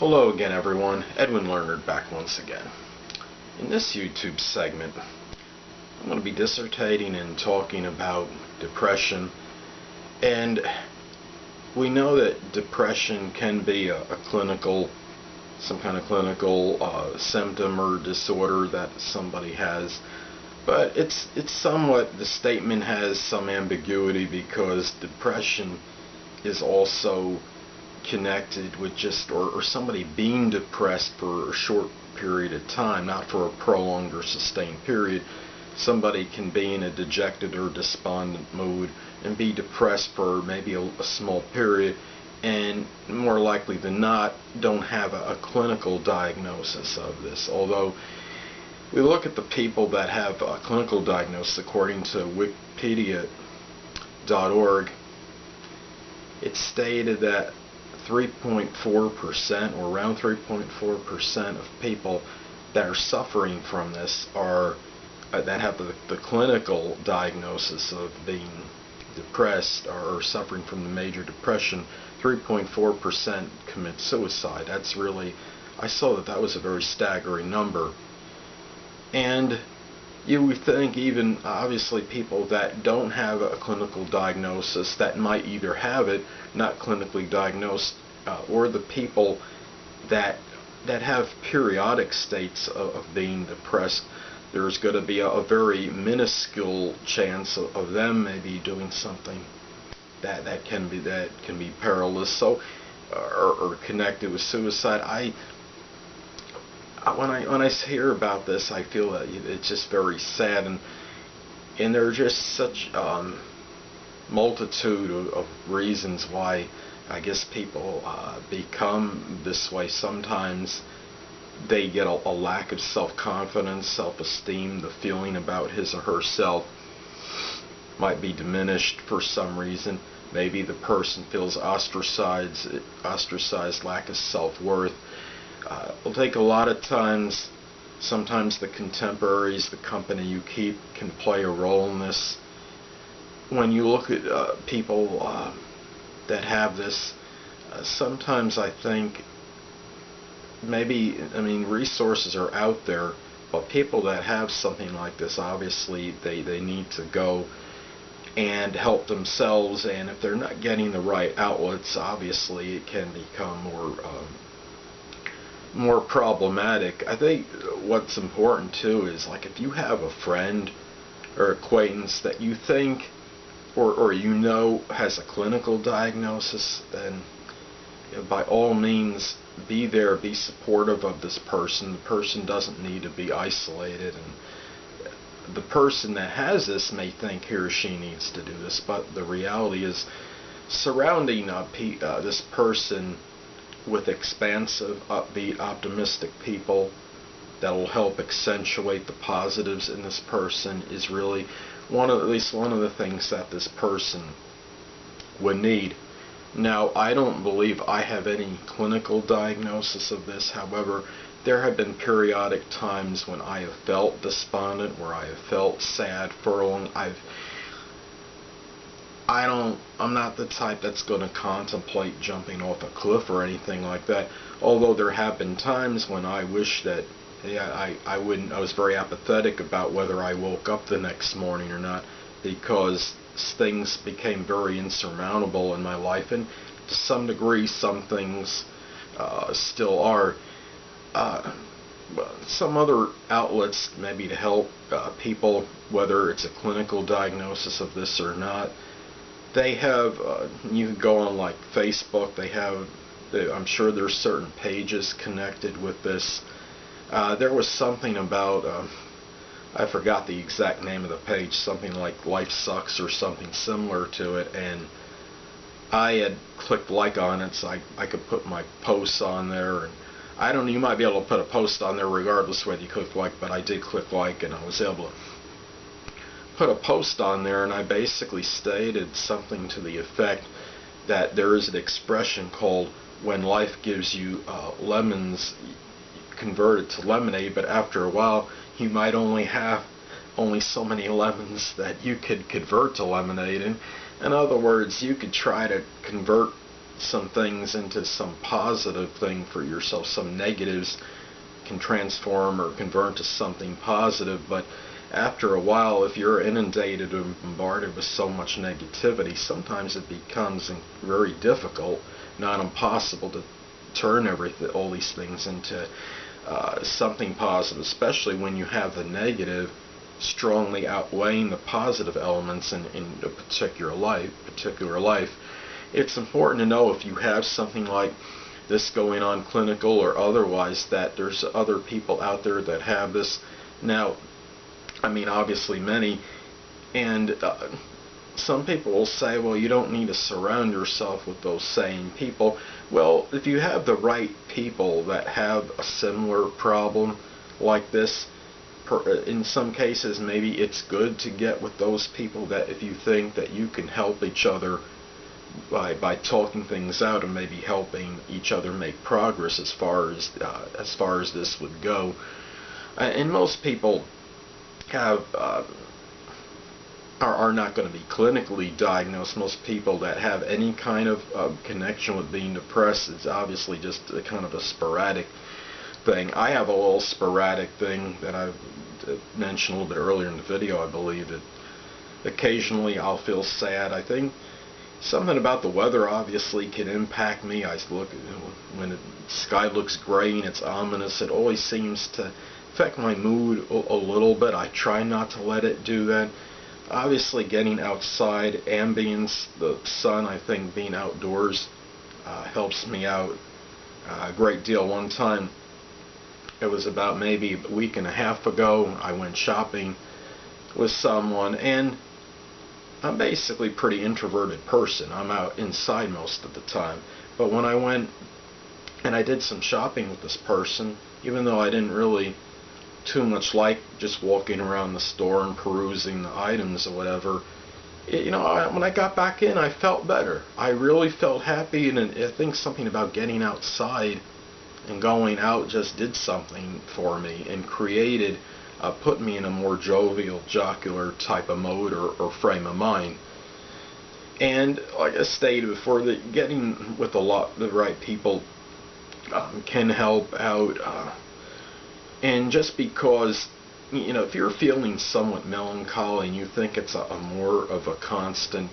Hello again everyone, Edwin Learnard back once again. In this YouTube segment, I'm going to be dissertating and talking about depression, and we know that depression can be some kind of clinical symptom or disorder that somebody has, but it's somewhat, the statement has some ambiguity because depression is also connected with just or somebody being depressed for a short period of time, not for a prolonged or sustained period. Somebody can be in a dejected or despondent mood and be depressed for maybe a small period, and more likely than not don't have a clinical diagnosis of this. Although we look at the people that have a clinical diagnosis, according to Wikipedia.org, it's stated that 3.4% or around 3.4% of people that are suffering from this are that have the clinical diagnosis of being depressed or suffering from the major depression. 3.4% commit suicide. That's really, I saw that was a very staggering number. And you would think even obviously people that don't have a clinical diagnosis, that might either have it, not clinically diagnosed, or the people that have periodic states of being depressed, there's going to be a very minuscule chance of them maybe doing something that can be perilous, so or connected with suicide. When I hear about this, I feel that it's just very sad, and there are just such multitude of reasons why I guess people become this way. Sometimes they get a lack of self-confidence, self-esteem. The feeling about his or herself might be diminished for some reason. Maybe the person feels ostracized, lack of self-worth. It'll take a lot of times. Sometimes the contemporaries, the company you keep, can play a role in this. When you look at people that have this, sometimes I think resources are out there, but people that have something like this, obviously they need to go and help themselves, and if they're not getting the right outlets, obviously it can become more problematic. I think what's important too is, like, if you have a friend or acquaintance that you think or you know has a clinical diagnosis, then by all means be there, be supportive of this person. The person doesn't need to be isolated, and the person that has this may think he or she needs to do this, but the reality is surrounding this person with expansive, upbeat, optimistic people that will help accentuate the positives in this person is really at least one of the things that this person would need. Now, I don't believe I have any clinical diagnosis of this. However, there have been periodic times when I have felt despondent, where I have felt sad, forlorn. I'm not the type that's going to contemplate jumping off a cliff or anything like that. Although there have been times when I wish that I was very apathetic about whether I woke up the next morning or not, because things became very insurmountable in my life, and to some degree some things still are. Some other outlets maybe to help people, whether it's a clinical diagnosis of this or not, they have, you can go on like Facebook, I'm sure there's certain pages connected with this. There was something about, I forgot the exact name of the page, something like Life Sucks or something similar to it, and I had clicked like on it so I could put my posts on there. And you might be able to put a post on there regardless whether you click like, but I did click like, and I was able to put a post on there, and I basically stated something to the effect that there is an expression called, when life gives you lemons, convert it to lemonade, but after a while you might only have so many lemons that you could convert to lemonade. And in other words, you could try to convert some things into some positive thing for yourself. Some negatives can transform or convert to something positive, but after a while, if you're inundated and bombarded with so much negativity, sometimes it becomes very difficult, not impossible, to turn all these things into something positive, especially when you have the negative strongly outweighing the positive elements in a particular life. It's important to know, if you have something like this going on, clinical or otherwise, that there's other people out there that have this. Now, I mean, obviously many, and some people will say, well, you don't need to surround yourself with those same people. Well, if you have the right people that have a similar problem like this, in some cases maybe it's good to get with those people that, if you think that you can help each other by talking things out and maybe helping each other make progress as far as this would go. And most people are not going to be clinically diagnosed. Most people that have any kind of connection with being depressed, it's obviously just a kind of a sporadic thing. I have a little sporadic thing that I mentioned a little bit earlier in the video, I believe, that occasionally I'll feel sad. I think something about the weather obviously can impact me. I look, when the sky looks gray and it's ominous, it always seems to affect my mood a little bit. I try not to let it do that. Obviously, getting outside, ambience, the sun, I think being outdoors helps me out a great deal. One time, it was about maybe a week and a half ago, I went shopping with someone, and I'm basically a pretty introverted person. I'm out inside most of the time. But when I went and I did some shopping with this person, even though I didn't really too much like just walking around the store and perusing the items or whatever, when I got back in, I felt better. I really felt happy, and I think something about getting outside and going out just did something for me and put me in a more jovial, jocular type of mode or frame of mind. And like I stated before, that getting with the right people can help out. And just because, if you're feeling somewhat melancholy and you think it's a more of a constant,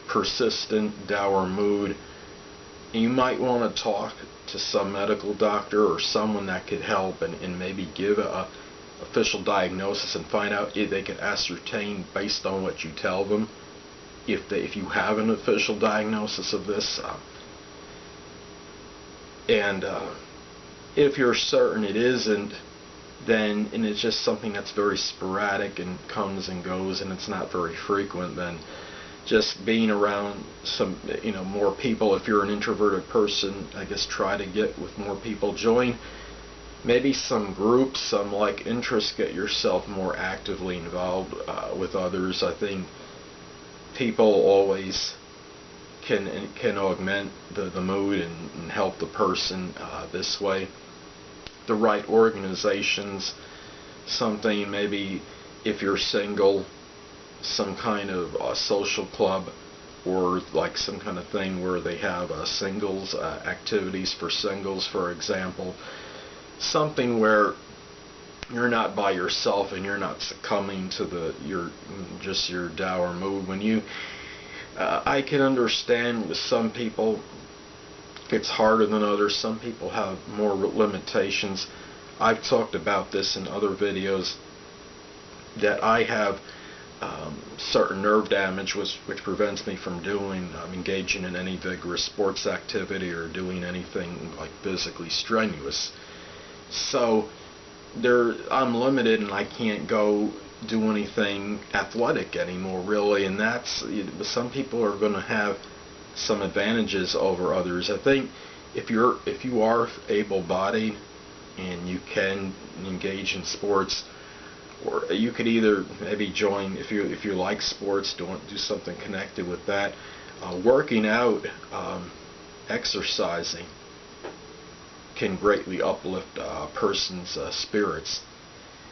persistent, dour mood, you might want to talk to some medical doctor or someone that could help and maybe give a official diagnosis and find out if they can ascertain, based on what you tell them, if you have an official diagnosis of this. If you're certain it isn't, and it's just something that's very sporadic and comes and goes and it's not very frequent, then just being around some more people. If you're an introverted person, I guess try to get with more people. Join maybe some groups, some like interests. Get yourself more actively involved with others. I think people always can augment the mood and help the person this way. The right organizations, something maybe if you're single, some kind of social club, or like some kind of thing where they have singles activities for singles, for example. Something where you're not by yourself and you're not succumbing to your dour mood. When I can understand with some people it's harder than others. Some people have more limitations. I've talked about this in other videos, that I have certain nerve damage which prevents me from engaging in any vigorous sports activity or doing anything like physically strenuous. So I'm limited and I can't go do anything athletic anymore, really, and some people are going to have some advantages over others. I think if you are able-bodied and you can engage in sports, or you could either maybe join, if you like sports, do something connected with that. Working out, exercising can greatly uplift a person's spirits.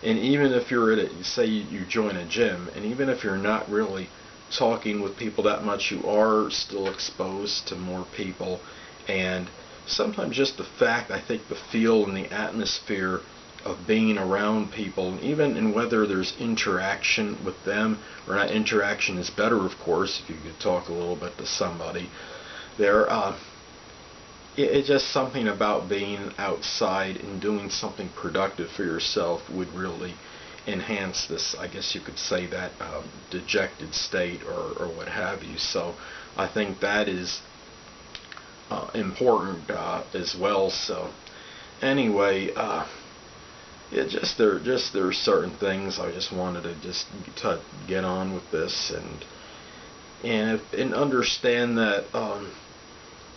And even if you're say you join a gym, and even if you're not really talking with people that much, you are still exposed to more people, and sometimes just the fact, I think the feel and the atmosphere of being around people, even in whether there's interaction with them or not, interaction is better, of course, if you could talk a little bit to somebody. It's just something about being outside and doing something productive for yourself would really enhance this, I guess you could say, that dejected state or what have you. So I think that is important as well. So anyway, there are certain things I just wanted to to get on with this and understand that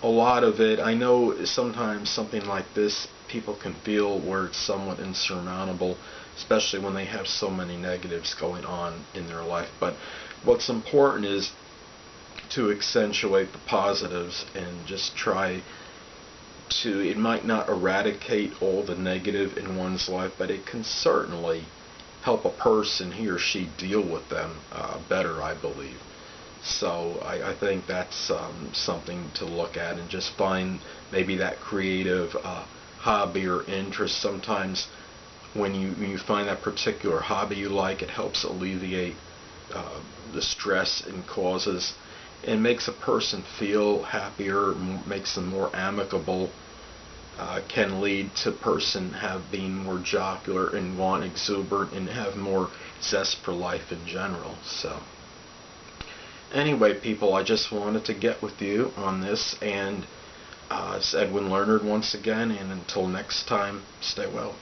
a lot of it, I know sometimes something like this people can feel where it's somewhat insurmountable, especially when they have so many negatives going on in their life. But what's important is to accentuate the positives and just try to, it might not eradicate all the negative in one's life, but it can certainly help a person, he or she, deal with them better, I believe. So I think that's something to look at, and just find maybe that creative hobby or interest. Sometimes when you find that particular hobby you like, it helps alleviate the stress it causes, and makes a person feel happier, makes them more amicable, can lead to person being more jocular and want exuberant and have more zest for life in general. So anyway, people, I just wanted to get with you on this, and it's Edwin Learnard once again, and until next time, stay well.